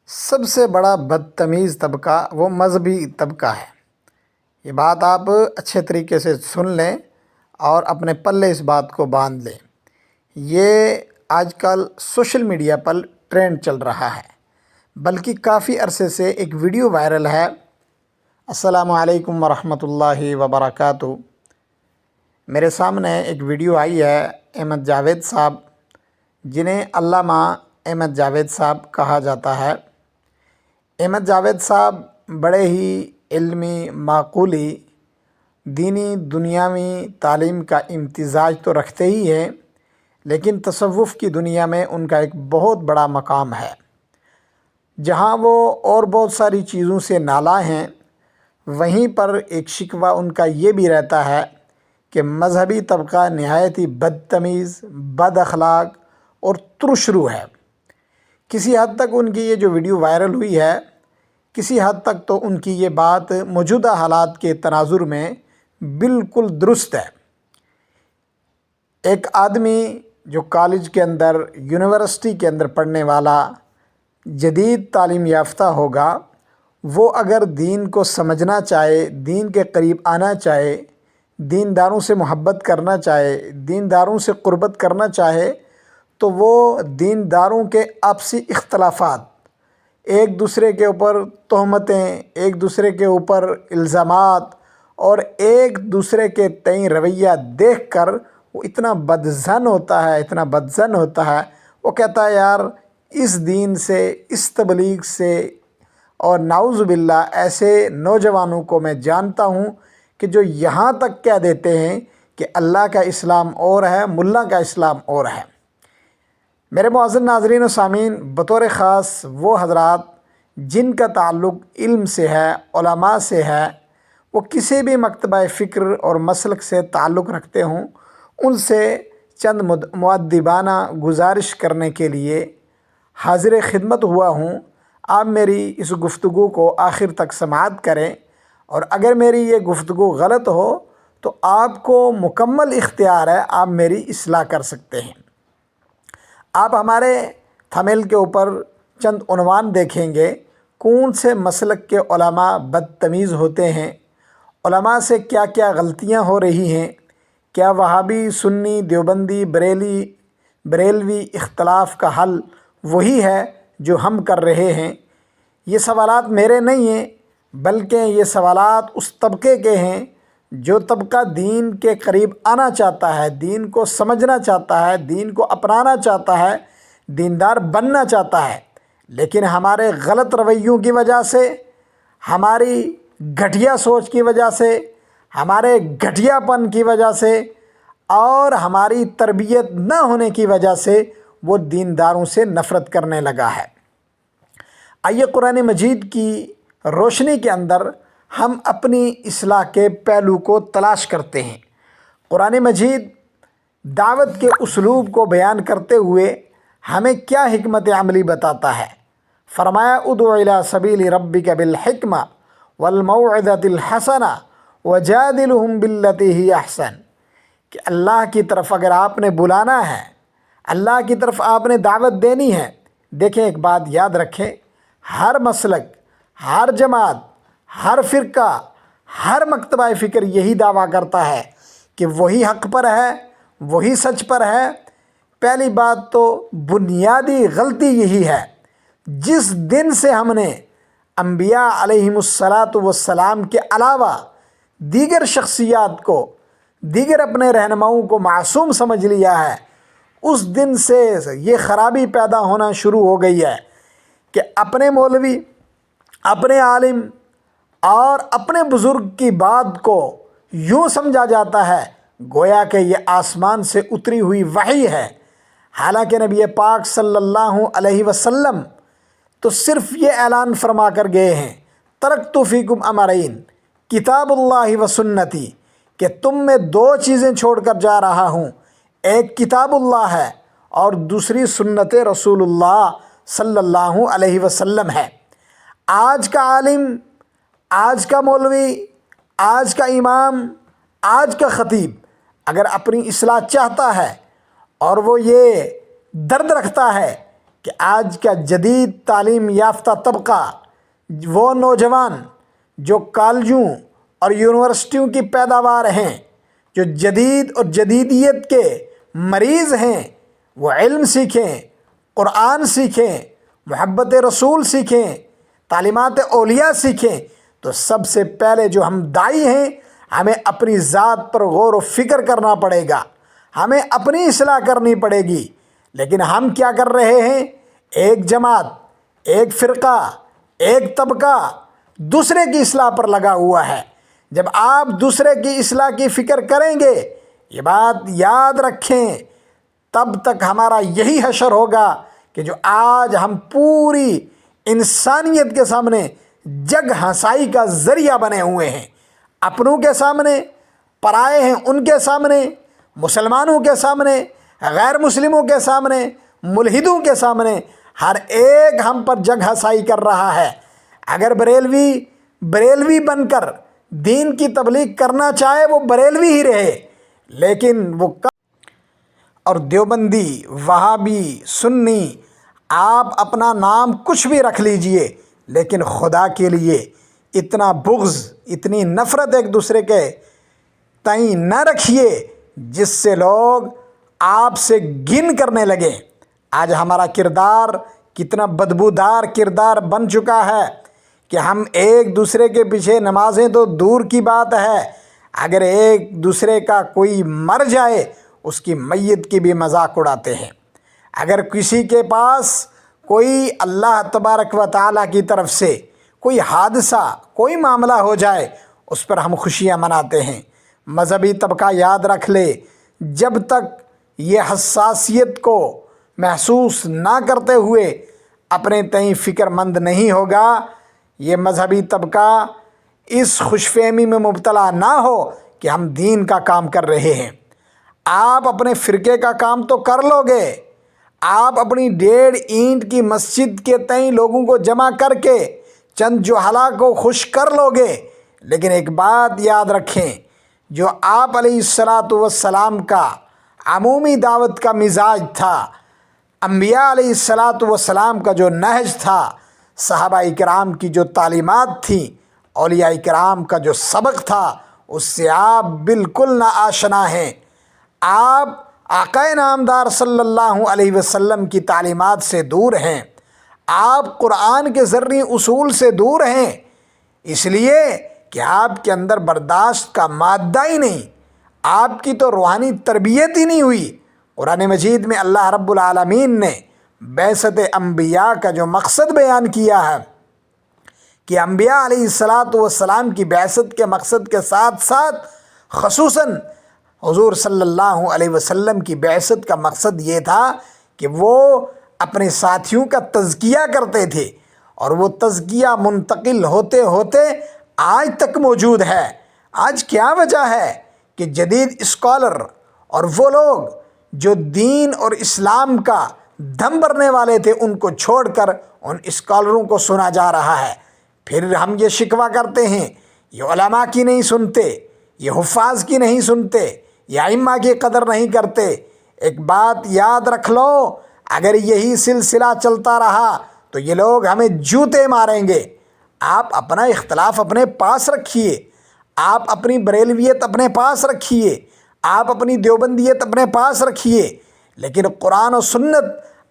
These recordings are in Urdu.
سب سے بڑا بدتمیز طبقہ وہ مذہبی طبقہ ہے۔ یہ بات آپ اچھے طریقے سے سن لیں اور اپنے پلے اس بات کو باندھ لیں۔ یہ آج کل سوشل میڈیا پر ٹرینڈ چل رہا ہے، بلکہ کافی عرصے سے ایک ویڈیو وائرل ہے۔ السلام علیکم ورحمۃ اللہ وبرکاتہ۔ میرے سامنے ایک ویڈیو آئی ہے احمد جاوید صاحب، جنہیں علامہ احمد جاوید صاحب کہا جاتا ہے۔ احمد جاوید صاحب بڑے ہی علمی، معقولی، دینی، دنیاوی تعلیم کا امتزاج تو رکھتے ہی ہیں، لیکن تصوف کی دنیا میں ان کا ایک بہت بڑا مقام ہے۔ جہاں وہ اور بہت ساری چیزوں سے نالاں ہیں، وہیں پر ایک شکوہ ان کا یہ بھی رہتا ہے کہ مذہبی طبقہ نہایت ہی بدتمیز، بد اخلاق اور ترش رو ہے۔ کسی حد تک ان کی یہ جو ویڈیو وائرل ہوئی ہے، کسی حد تک تو ان کی یہ بات موجودہ حالات کے تناظر میں بالکل درست ہے۔ ایک آدمی جو کالج کے اندر، یونیورسٹی کے اندر پڑھنے والا، جدید تعلیم یافتہ ہوگا، وہ اگر دین کو سمجھنا چاہے، دین کے قریب آنا چاہے، دینداروں سے محبت کرنا چاہے، دینداروں سے قربت کرنا چاہے، تو وہ دینداروں کے آپسی اختلافات، ایک دوسرے کے اوپر تہمتیں، ایک دوسرے کے اوپر الزامات اور ایک دوسرے کے تئیں رویہ دیکھ کر وہ اتنا بدظن ہوتا ہے، اتنا بدظن ہوتا ہے، وہ کہتا ہے یار اس دین سے، اس تبلیغ سے، اور نعوذ باللہ ایسے نوجوانوں کو میں جانتا ہوں کہ جو یہاں تک کہہ دیتے ہیں کہ اللہ کا اسلام اور ہے، ملا کا اسلام اور ہے۔ میرے معزز ناظرین و سامعین، بطور خاص وہ حضرات جن کا تعلق علم سے ہے، علماء سے ہے، وہ کسی بھی مکتبہ فکر اور مسلک سے تعلق رکھتے ہوں، ان سے چند مؤدبانہ گزارش کرنے کے لیے حاضر خدمت ہوا ہوں۔ آپ میری اس گفتگو کو آخر تک سماعت کریں، اور اگر میری یہ گفتگو غلط ہو تو آپ کو مکمل اختیار ہے، آپ میری اصلاح کر سکتے ہیں۔ آپ ہمارے تھمبنیل کے اوپر چند عنوان دیکھیں گے، کون سے مسلک کے علماء بدتمیز ہوتے ہیں، علماء سے کیا کیا غلطیاں ہو رہی ہیں، کیا وہابی، سنی، دیوبندی، بریلوی اختلاف کا حل وہی ہے جو ہم کر رہے ہیں۔ یہ سوالات میرے نہیں ہیں، بلکہ یہ سوالات اس طبقے کے ہیں جو طبقہ دین کے قریب آنا چاہتا ہے، دین کو سمجھنا چاہتا ہے، دین کو اپنانا چاہتا ہے، دیندار بننا چاہتا ہے، لیکن ہمارے غلط رویوں کی وجہ سے، ہماری گھٹیا سوچ کی وجہ سے، ہمارے گھٹیا پن کی وجہ سے اور ہماری تربیت نہ ہونے کی وجہ سے وہ دینداروں سے نفرت کرنے لگا ہے۔ آئیے قرآن مجید کی روشنی کے اندر ہم اپنی اصلاح کے پہلو کو تلاش کرتے ہیں۔ قرآن مجید دعوت کے اسلوب کو بیان کرتے ہوئے ہمیں کیا حکمت عملی بتاتا ہے؟ فرمایا ادع الی سبیل ربک بالحکمہ والموعظۃ الحسنہ وجادلہم باللتی ہی احسن، کہ اللہ کی طرف اگر آپ نے بلانا ہے، اللہ کی طرف آپ نے دعوت دینی ہے۔ دیکھیں، ایک بات یاد رکھیں، ہر مسلک، ہر جماعت، ہر فرقہ، ہر مکتبہ فکر یہی دعویٰ کرتا ہے کہ وہی حق پر ہے، وہی سچ پر ہے۔ پہلی بات تو بنیادی غلطی یہی ہے، جس دن سے ہم نے انبیاء علیہم السلام کے علاوہ دیگر شخصیات کو، دیگر اپنے رہنماؤں کو معصوم سمجھ لیا ہے، اس دن سے یہ خرابی پیدا ہونا شروع ہو گئی ہے کہ اپنے مولوی، اپنے عالم اور اپنے بزرگ کی بات کو یوں سمجھا جاتا ہے گویا کہ یہ آسمان سے اتری ہوئی وحی ہے، حالانکہ نبی پاک صلی اللہ علیہ وسلم تو صرف یہ اعلان فرما کر گئے ہیں، ترکت فیکم امرین، کتاب اللہ و سنتی، کہ تم میں دو چیزیں چھوڑ کر جا رہا ہوں، ایک کتاب اللہ ہے اور دوسری سنت رسول اللہ صلی اللہ علیہ وسلم ہے۔ آج کا عالم، آج کا مولوی، آج کا امام، آج کا خطیب اگر اپنی اصلاح چاہتا ہے اور وہ یہ درد رکھتا ہے کہ آج کا جدید تعلیم یافتہ طبقہ، وہ نوجوان جو کالجوں اور یونیورسٹیوں کی پیداوار ہیں، جو جدید اور جدیدیت کے مریض ہیں، وہ علم سیکھیں، قرآن سیکھیں، محبت رسول سیکھیں، تعلیمات اولیاء سیکھیں، تو سب سے پہلے جو ہم داعی ہیں، ہمیں اپنی ذات پر غور و فکر کرنا پڑے گا، ہمیں اپنی اصلاح کرنی پڑے گی۔ لیکن ہم کیا کر رہے ہیں؟ ایک جماعت، ایک فرقہ، ایک طبقہ دوسرے کی اصلاح پر لگا ہوا ہے۔ جب آپ دوسرے کی اصلاح کی فکر کریں گے، یہ بات یاد رکھیں، تب تک ہمارا یہی حشر ہوگا کہ جو آج ہم پوری انسانیت کے سامنے جگ ہنسائی کا ذریعہ بنے ہوئے ہیں، اپنوں کے سامنے، پرائے ہیں ان کے سامنے، مسلمانوں کے سامنے، غیر مسلموں کے سامنے، ملحدوں کے سامنے، ہر ایک ہم پر جگ ہنسائی کر رہا ہے۔ اگر بریلوی بن کر دین کی تبلیغ کرنا چاہے، وہ بریلوی ہی رہے، لیکن وہ اور دیوبندی، وہابی، سنی، آپ اپنا نام کچھ بھی رکھ لیجئے، لیکن خدا کے لیے اتنا بغض، اتنی نفرت ایک دوسرے کے تئیں نہ رکھیے جس سے لوگ آپ سے گن کرنے لگیں۔ آج ہمارا کردار کتنا بدبودار کردار بن چکا ہے کہ ہم ایک دوسرے کے پیچھے نمازیں تو دور کی بات ہے، اگر ایک دوسرے کا کوئی مر جائے اس کی میت کی بھی مذاق اڑاتے ہیں۔ اگر کسی کے پاس کوئی اللہ تبارک و تعالیٰ کی طرف سے کوئی حادثہ، کوئی معاملہ ہو جائے، اس پر ہم خوشیاں مناتے ہیں۔ مذہبی طبقہ یاد رکھ لے، جب تک یہ حساسیت کو محسوس نہ کرتے ہوئے اپنے تئیں فکر مند نہیں ہوگا، یہ مذہبی طبقہ اس خوش فہمی میں مبتلا نہ ہو کہ ہم دین کا کام کر رہے ہیں۔ آپ اپنے فرقے کا کام تو کر لو گے، آپ اپنی 1.5 اینٹ کی مسجد کے تئیں لوگوں کو جمع کر کے چند جہلا کو خوش کر لو گے، لیکن ایک بات یاد رکھیں، جو آپ علیہ السلام کا عمومی دعوت کا مزاج تھا، انبیاء علیہ السلام کا جو نہج تھا، صحابہ کرام کی جو تعلیمات تھیں، اولیاء کرام کا جو سبق تھا، اس سے آپ بالکل نا آشنا ہیں۔ آپ آقا نامدار صلی اللہ علیہ وسلم کی تعلیمات سے دور ہیں، آپ قرآن کے ذرعی اصول سے دور ہیں، اس لیے کہ آپ کے اندر برداشت کا مادہ ہی نہیں، آپ کی تو روحانی تربیت ہی نہیں ہوئی۔ قرآن مجید میں اللہ رب العالمین نے بعثت انبیاء کا جو مقصد بیان کیا ہے کہ انبیاء علیہ السلام کی بعثت کے مقصد کے ساتھ ساتھ خصوصاً حضور صلی اللہ علیہ وسلم کی بعثت کا مقصد یہ تھا کہ وہ اپنے ساتھیوں کا تزکیہ کرتے تھے، اور وہ تزکیہ منتقل ہوتے ہوتے آج تک موجود ہے۔ آج کیا وجہ ہے کہ جدید اسکالر اور وہ لوگ جو دین اور اسلام کا دم بھرنے والے تھے، ان کو چھوڑ کر ان اسکالروں کو سنا جا رہا ہے؟ پھر ہم یہ شکوہ کرتے ہیں، یہ علماء کی نہیں سنتے، یہ حفاظ کی نہیں سنتے، یہ ائمہ کی قدر نہیں کرتے۔ ایک بات یاد رکھ لو، اگر یہی سلسلہ چلتا رہا تو یہ لوگ ہمیں جوتے ماریں گے۔ آپ اپنا اختلاف اپنے پاس رکھیے، آپ اپنی بریلویت اپنے پاس رکھیے، آپ اپنی دیوبندیت اپنے پاس رکھیے، لیکن قرآن و سنت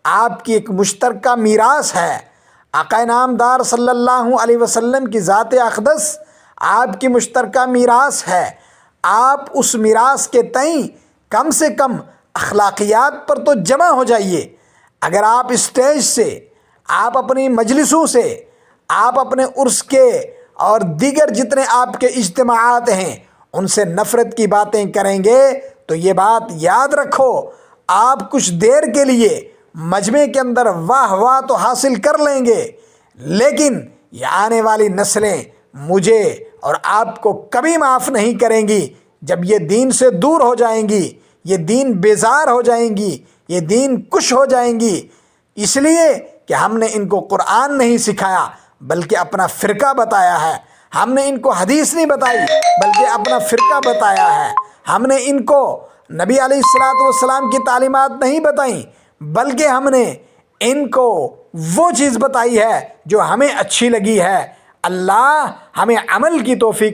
آپ کی ایک مشترکہ میراث ہے۔ آقا نامدار صلی اللہ علیہ وسلم کی ذات اقدس آپ کی مشترکہ میراث ہے۔ آپ اس میراث کے تئیں کم سے کم اخلاقیات پر تو جمع ہو جائیے۔ اگر آپ اسٹیج سے، آپ اپنی مجلسوں سے، آپ اپنے عرس کے اور دیگر جتنے آپ کے اجتماعات ہیں ان سے نفرت کی باتیں کریں گے تو یہ بات یاد رکھو، آپ کچھ دیر کے لیے مجمع کے اندر واہ واہ تو حاصل کر لیں گے، لیکن یہ آنے والی نسلیں مجھے اور آپ کو کبھی معاف نہیں کریں گی جب یہ دین سے دور ہو جائیں گی، یہ دین بیزار ہو جائیں گی، یہ دین کش ہو جائیں گی، اس لیے کہ ہم نے ان کو قرآن نہیں سکھایا بلکہ اپنا فرقہ بتایا ہے۔ ہم نے ان کو حدیث نہیں بتائی بلکہ اپنا فرقہ بتایا ہے۔ ہم نے ان کو نبی علیہ السلام کی تعلیمات نہیں بتائیں بلکہ ہم نے ان کو وہ چیز بتائی ہے جو ہمیں اچھی لگی ہے۔ اللہ ہمیں عمل کی توفیق